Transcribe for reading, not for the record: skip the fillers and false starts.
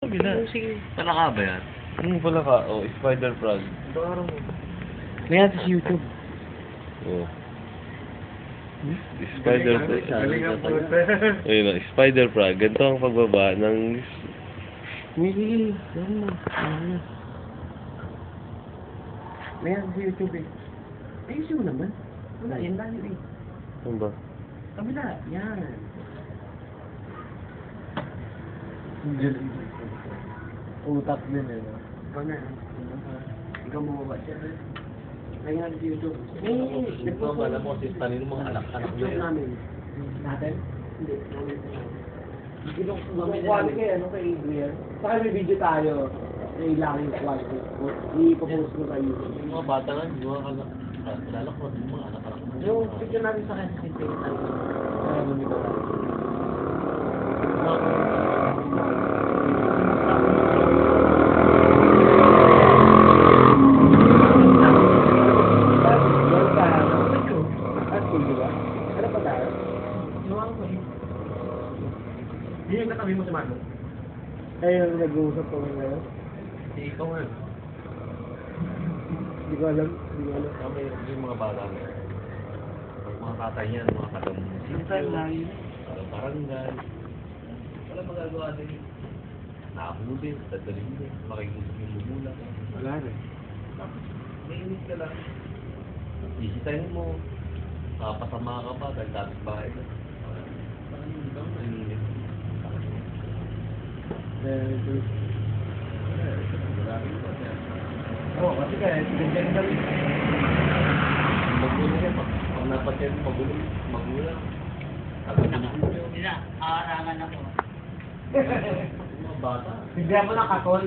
kabila. Sige. Palaka ba yan? Pala ka. Oh, spider frog. May natin sa YouTube. Oh. Spider frog. Galing ang puta. Ayun na, spider frog. Ganito ang pagbaba ng... Sige. Yan mo. May natin sa YouTube eh. Ayusin mo naman. Wala, yan lang yun eh. Ano ba? Kabila, yan. Utak din eh. No? Ikaw na. Ikaw mo ba siya? May natin sa YouTube. Ito, alam mo, si Stalin mo, anak-anak mo YouTube yun. namin. Natin? Hindi. Namin. Quality kay ano kay Adrian. Saka may video tayo. May laking quality. I-post ko sa YouTube. Yung mga bata nga, yung mga kalala ko, yung mga anak-anak mo. Yung picture natin sa akin, kasi Ano nito? Yun yung katabi mo sa Mano? Ayun, nag-uusap ko ngayon. Hindi, ikaw nga. Hindi ko alam. Hindi ko alam. Kami, yung mga bata nga. Mga tatay niyan, mga Minsan lang. barangay. Wala magagawa din. Nakahuli, dadalhin niya, makikita yung bumula. Wala rin. Mainit ka lang. Isitayin mo. Papasama ka pa, dahil dapat bahay ka. Parang hindi ka mainit. Oo, kasi kaya, ganyan kami. Magulo niya, pag napatyan mo, magulang. Arangan ako. Mga bata. Bigyan mo ng katol.